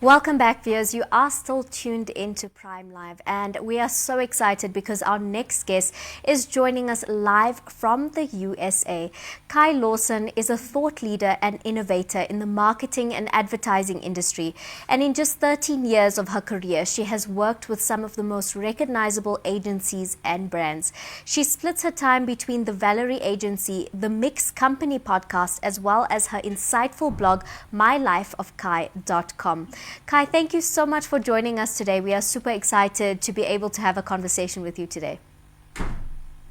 Welcome back, viewers. You are still tuned into Prime Live, and we are so excited because our next guest is joining us live from the USA. Kai Lawson is a thought leader and innovator in the marketing and advertising industry, and in just 13 years of her career, she has worked with some of the most recognizable agencies and brands. She splits her time between the Valerie agency, the Mix Company podcast, as well as her insightful blog, mylifeofkai.com. Kai, thank you so much for joining us today. We are super excited to be able to have a conversation with you today.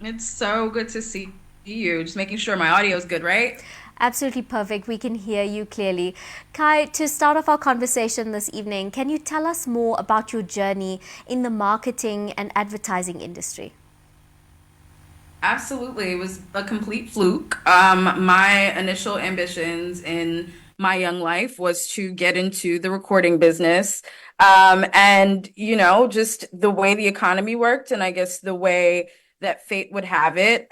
It's so good to see you. Just making sure my audio is good, right? Absolutely perfect. We can hear you clearly. Kai, to start off our conversation this evening, can you tell us more about your journey in the marketing and advertising industry? Absolutely. It was a complete fluke. My initial ambitions in my young life was to get into the recording business. Just the way the economy worked, and I guess the way that fate would have it,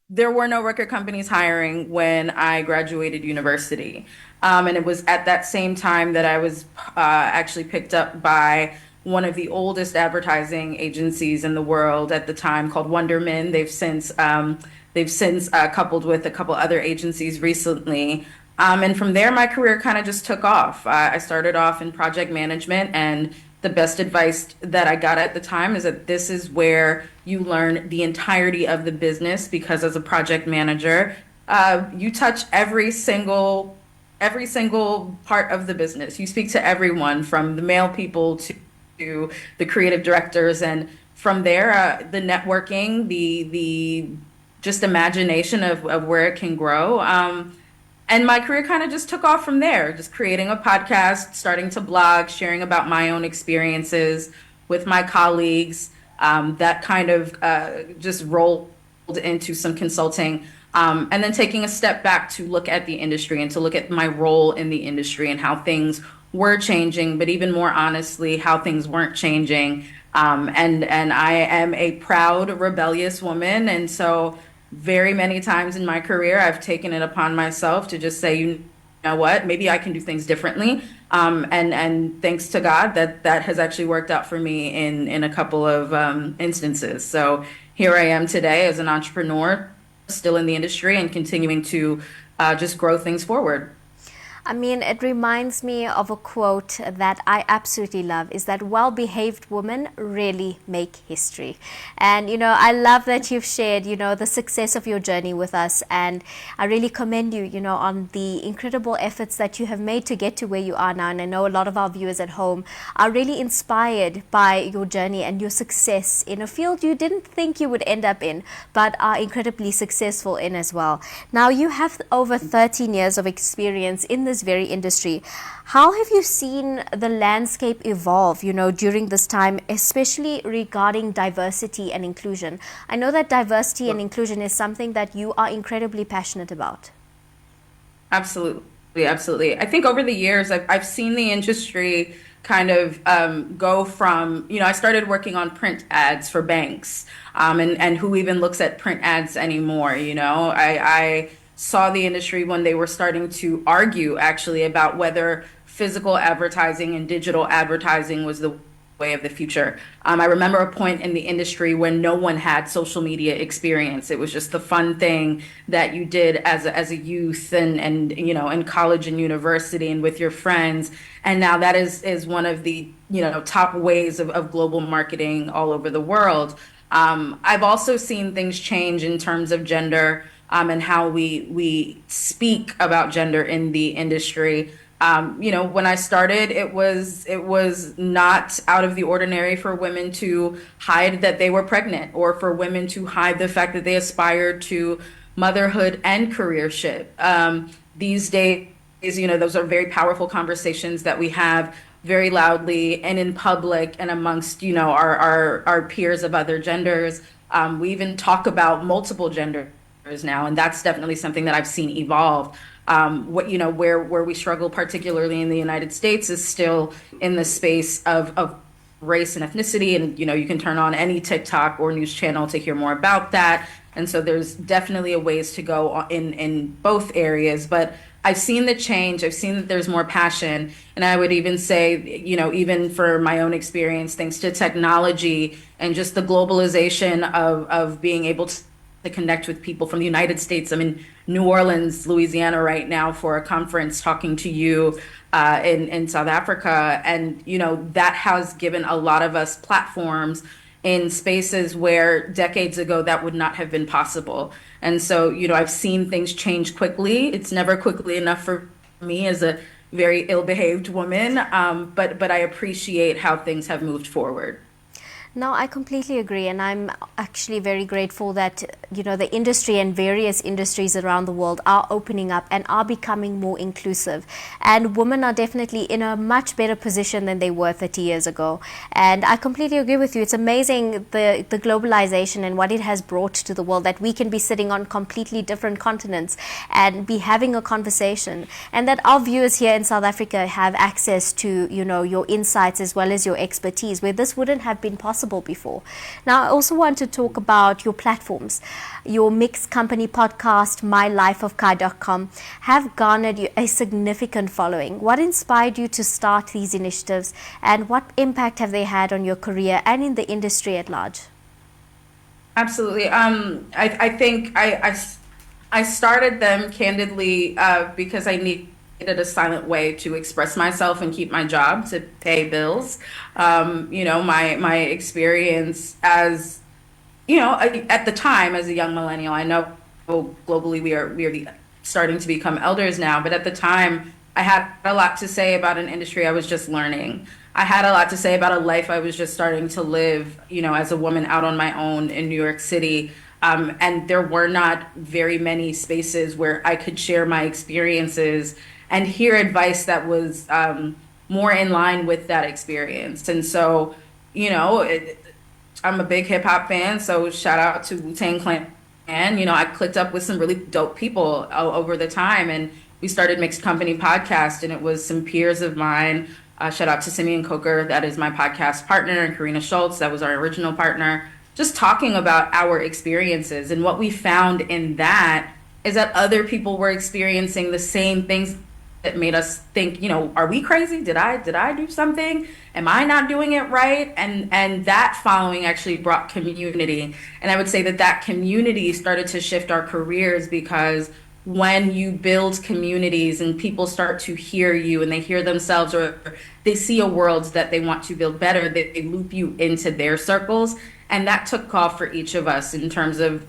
there were no record companies hiring when I graduated university. And it was at that same time that I was actually picked up by one of the oldest advertising agencies in the world at the time called Wonderman. They've since coupled with a couple other agencies recently. And from there, my career kind of just took off. I started off in project management, and the best advice that I got at the time is that this is where you learn the entirety of the business, because as a project manager, you touch every single part of the business. You speak to everyone from the mail people to the creative directors, and from there, the networking, the just imagination of where it can grow. And my career kind of just took off from there, just creating a podcast, starting to blog, sharing about my own experiences with my colleagues. That kind of just rolled into some consulting. And then taking a step back to look at the industry and to look at my role in the industry and how things were changing, but even more honestly, how things weren't changing. And I am a proud, rebellious woman. And so very many times in my career, I've taken it upon myself to just say, you know what, maybe I can do things differently. And thanks to God that has actually worked out for me in a couple of instances. So here I am today as an entrepreneur, still in the industry and continuing to just grow things forward. I mean, it reminds me of a quote that I absolutely love, is that well-behaved women really make history. And, I love that you've shared, the success of your journey with us. And I really commend you, on the incredible efforts that you have made to get to where you are now. And I know a lot of our viewers at home are really inspired by your journey and your success in a field you didn't think you would end up in, but are incredibly successful in as well. Now, you have over 13 years of experience in this very industry. How have you seen the landscape evolve, during this time, especially regarding diversity and inclusion? I know that diversity and inclusion is something that you are incredibly passionate about. Absolutely, absolutely. I think over the years, I've seen the industry kind of go from, I started working on print ads for banks, and who even looks at print ads anymore, I saw the industry when they were starting to argue actually about whether physical advertising and digital advertising was the way of the future. I remember a point in the industry when no one had social media experience. It was just the fun thing that you did as a youth and in college and university and with your friends. And now that is one of the top ways of global marketing all over the world. I've also seen things change in terms of gender, and how we speak about gender in the industry. When I started, it was not out of the ordinary for women to hide that they were pregnant, or for women to hide the fact that they aspired to motherhood and careership. These days, those are very powerful conversations that we have very loudly and in public and amongst, our peers of other genders. We even talk about multiple genders now, and that's definitely something that I've seen evolve. Where we struggle, particularly in the United States, is still in the space of race and ethnicity, and you can turn on any TikTok or news channel to hear more about that. And so there's definitely a ways to go in both areas, but I've seen the change. I've seen that there's more passion. And I would even say, even for my own experience, thanks to technology and just the globalization of being able to connect with people from the United States. I'm in New Orleans, Louisiana right now for a conference talking to you in South Africa. And, that has given a lot of us platforms in spaces where decades ago that would not have been possible. And so, I've seen things change quickly. It's never quickly enough for me as a very ill-behaved woman, but I appreciate how things have moved forward. No, I completely agree, and I'm actually very grateful that the industry and various industries around the world are opening up and are becoming more inclusive. And women are definitely in a much better position than they were 30 years ago. And I completely agree with you. It's amazing the globalization and what it has brought to the world, that we can be sitting on completely different continents and be having a conversation, and that our viewers here in South Africa have access to your insights as well as your expertise, where this wouldn't have been possible before. Now, I also want to talk about your platforms. Your mixed company podcast, mylifeofkai.com, have garnered a significant following. What inspired you to start these initiatives, and what impact have they had on your career and in the industry at large? Absolutely. I think I started them candidly because I needed a silent way to express myself and keep my job to pay bills. My experience as, at the time as a young millennial. I know globally we are starting to become elders now, but at the time I had a lot to say about an industry I was just learning. I had a lot to say about a life I was just starting to live, as a woman out on my own in New York City. And there were not very many spaces where I could share my experiences and hear advice that was more in line with that experience. And so, I'm a big hip hop fan, so shout out to Wu-Tang Clan. And, I clicked up with some really dope people over the time, and we started Mixed Company Podcast, and it was some peers of mine. Shout out to Simeon Coker, that is my podcast partner, and Karina Schultz, that was our original partner, just talking about our experiences. And what we found in that is that other people were experiencing the same things that made us think, are we crazy? Did I do something? Am I not doing it right? And that following actually brought community. And I would say that community started to shift our careers, because when you build communities and people start to hear you and they hear themselves, or they see a world that they want to build better, they loop you into their circles. And that took off for each of us in terms of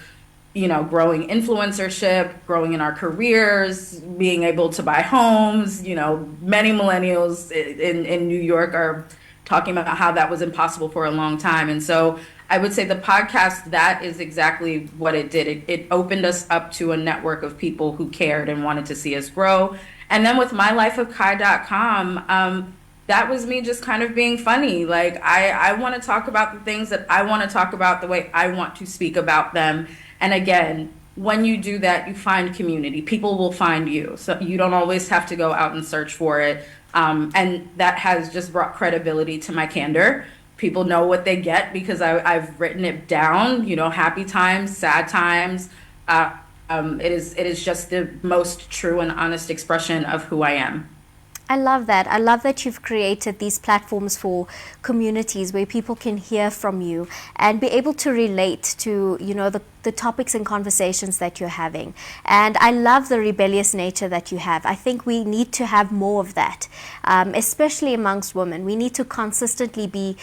growing influencership, growing in our careers, being able to buy homes. Many millennials in New York are talking about how that was impossible for a long time. And so I would say the podcast, that is exactly what it did. It opened us up to a network of people who cared and wanted to see us grow. And then with mylifeofkai.com, that was me just kind of being funny. Like, I want to talk about the things that I want to talk about the way I want to speak about them. And again, when you do that, you find community. People will find you. So you don't always have to go out and search for it. And that has just brought credibility to my candor. People know what they get because I've written it down, happy times, sad times. It is just the most true and honest expression of who I am. I love that. I love that you've created these platforms for communities where people can hear from you and be able to relate to, the topics and conversations that you're having. And I love the rebellious nature that you have. I think we need to have more of that, especially amongst women. We need to consistently be,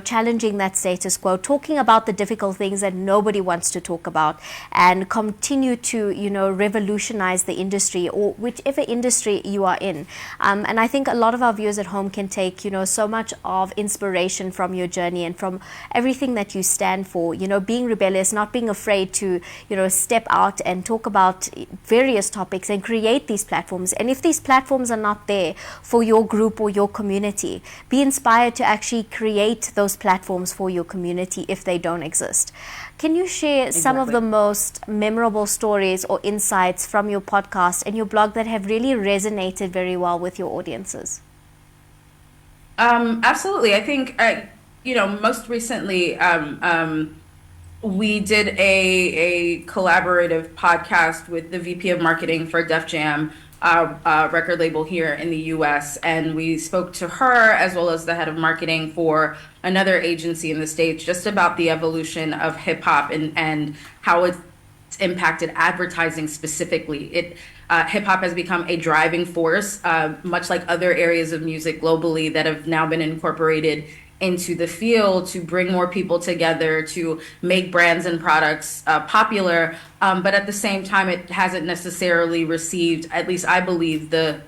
challenging that status quo, talking about the difficult things that nobody wants to talk about, and continue to, revolutionize the industry, or whichever industry you are in. And I think a lot of our viewers at home can take, so much of inspiration from your journey and from everything that you stand for, being rebellious, not being afraid to, step out and talk about various topics and create these platforms. And if these platforms are not there for your group or your community, be inspired to actually create those platforms for your community if they don't exist. Can you share some of the most memorable stories or insights from your podcast and your blog that have really resonated very well with your audiences? Absolutely. I think, most recently, we did a collaborative podcast with the VP of marketing for Def Jam, record label here in the US. And we spoke to her as well as the head of marketing for another agency in the States just about the evolution of hip hop and how it's impacted advertising specifically. Hip hop has become a driving force, much like other areas of music globally that have now been incorporated into the field to bring more people together, to make brands and products popular. But at the same time, it hasn't necessarily received, at least I believe, the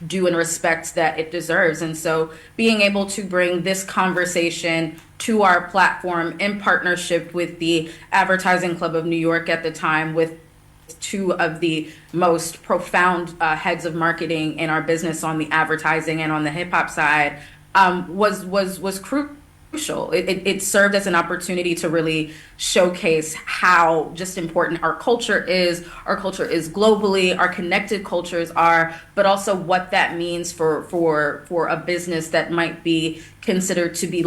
due and respect that it deserves. And so being able to bring this conversation to our platform in partnership with the Advertising Club of New York at the time, with two of the most profound heads of marketing in our business on the advertising and on the hip hop side, was crucial. It served as an opportunity to really showcase how just important our culture is. Our culture is globally, our connected cultures are, but also what that means for a business that might be considered to be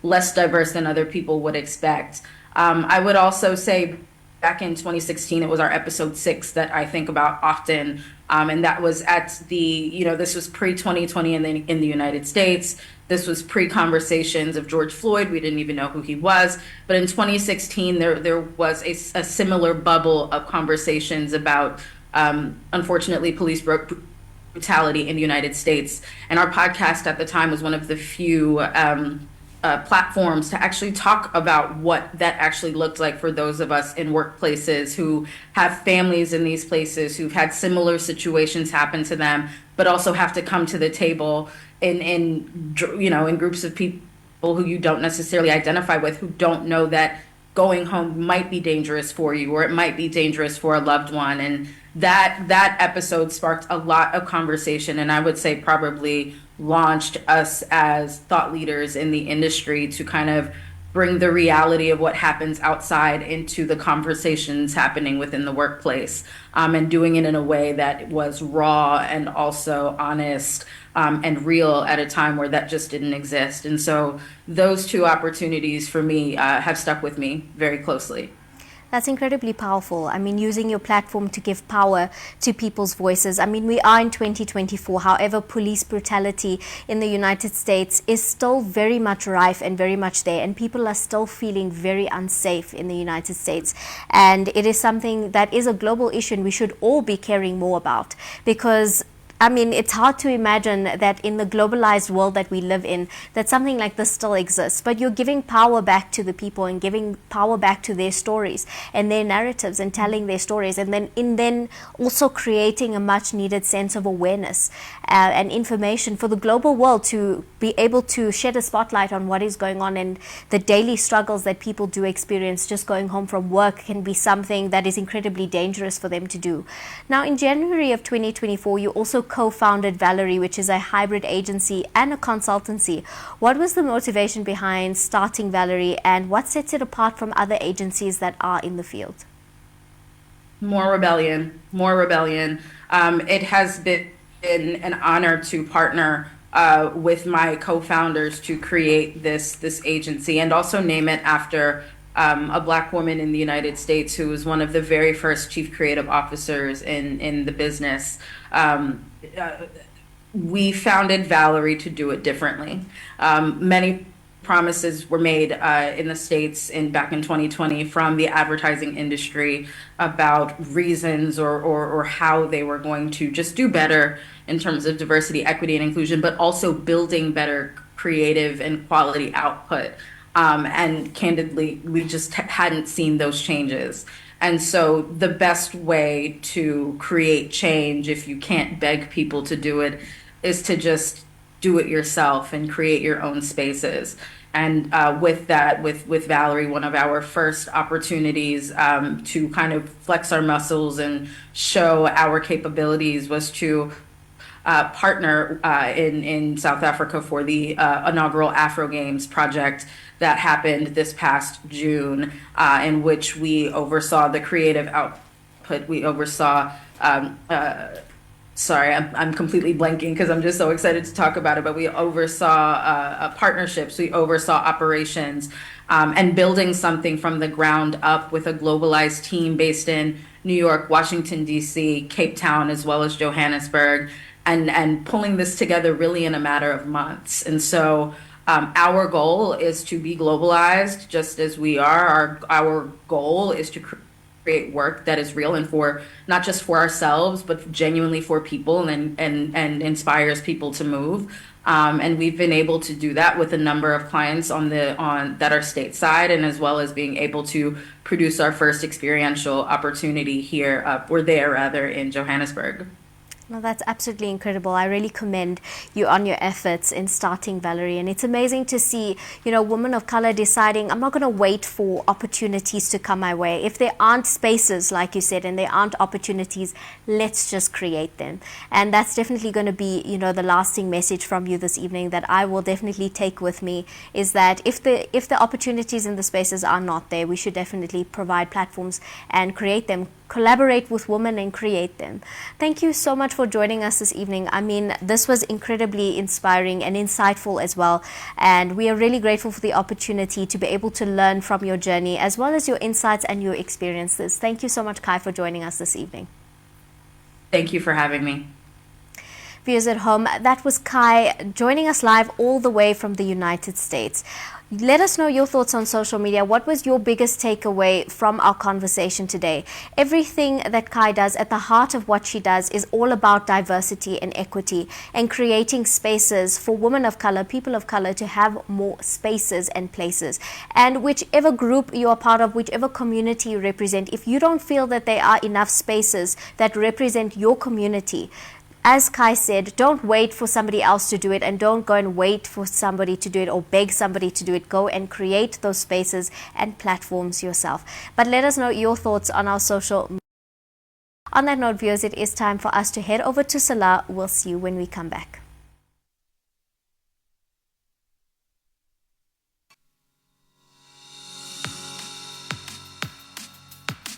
less diverse than other people would expect. I would also say back in 2016, it was our episode 6 that I think about often. And that was at this was pre-2020 in the United States. This was pre-conversations of George Floyd. We didn't even know who he was. But in 2016, there was a similar bubble of conversations about, unfortunately, police brutality in the United States. And our podcast at the time was one of the few platforms to actually talk about what that actually looked like for those of us in workplaces who have families in these places, who've had similar situations happen to them, but also have to come to the table in groups of people who you don't necessarily identify with, who don't know that going home might be dangerous for you, or it might be dangerous for a loved one. And that episode sparked a lot of conversation, and I would say probably launched us as thought leaders in the industry to kind of bring the reality of what happens outside into the conversations happening within the workplace, and doing it in a way that was raw and also honest, and real at a time where that just didn't exist. And so those two opportunities for me have stuck with me very closely. That's incredibly powerful. I mean, using your platform to give power to people's voices. I mean, we are in 2024. However, police brutality in the United States is still very much rife and very much there. And people are still feeling very unsafe in the United States. And it is something that is a global issue and we should all be caring more about, because I mean, it's hard to imagine that in the globalized world that we live in, that something like this still exists. But you're giving power back to the people and giving power back to their stories and their narratives and telling their stories, and then also creating a much needed sense of awareness and information for the global world to be able to shed a spotlight on what is going on, and the daily struggles that people do experience. Just going home from work can be something that is incredibly dangerous for them to do. Now, in January of 2024, you also co-founded Valerie, which is a hybrid agency and a consultancy. What was the motivation behind starting Valerie, and what sets it apart from other agencies that are in the field? More rebellion, more rebellion. It has been an honor to partner with my co-founders to create this agency, and also name it after a Black woman in the United States who was one of the very first chief creative officers in the business. We founded Valerie to do it differently. Many promises were made in the States back in 2020 from the advertising industry about reasons or how they were going to just do better in terms of diversity, equity, and inclusion, but also building better creative and quality output. And candidly, we just hadn't seen those changes. And so the best way to create change, if you can't beg people to do it, is to just do it yourself and create your own spaces. And with that, with Valerie, one of our first opportunities to kind of flex our muscles and show our capabilities was to partner in South Africa for the inaugural Afro Games project that happened this past June, in which we oversaw the creative output. We oversaw sorry, I'm completely blanking because I'm just so excited to talk about it. But we oversaw partnerships, we oversaw operations, and building something from the ground up with a globalized team based in New York, Washington, D.C., Cape Town, as well as Johannesburg, and pulling this together really in a matter of months. And so our goal is to be globalized just as we are. Our goal is to create work that is real and for not just for ourselves, but genuinely for people and inspires people to move. And we've been able to do that with a number of clients on that are stateside, and as well as being able to produce our first experiential opportunity here, or there rather, in Johannesburg. No, that's absolutely incredible. I really commend you on your efforts in starting Valerie. And it's amazing to see, women of color deciding, I'm not going to wait for opportunities to come my way. If there aren't spaces, like you said, and there aren't opportunities, let's just create them. And that's definitely going to be, the lasting message from you this evening that I will definitely take with me, is that if the opportunities in the spaces are not there, we should definitely provide platforms and create them, collaborate with women and create them. Thank you so much for joining us this evening. I mean, this was incredibly inspiring and insightful as well. And we are really grateful for the opportunity to be able to learn from your journey as well as your insights and your experiences. Thank you so much, Kai, for joining us this evening. Thank you for having me. Viewers at home, that was Kai joining us live all the way from the United States. Let us know your thoughts on social media. What was your biggest takeaway from our conversation today? Everything that Kai does, at the heart of what she does, is all about diversity and equity and creating spaces for women of color, people of color, to have more spaces and places. And whichever group you are part of, whichever community you represent, if you don't feel that there are enough spaces that represent your community, as Kai said, don't wait for somebody else to do it, and don't go and wait for somebody to do it or beg somebody to do it. Go and create those spaces and platforms yourself. But let us know your thoughts on our social media. On that note, viewers, it is time for us to head over to Salah. We'll see you when we come back.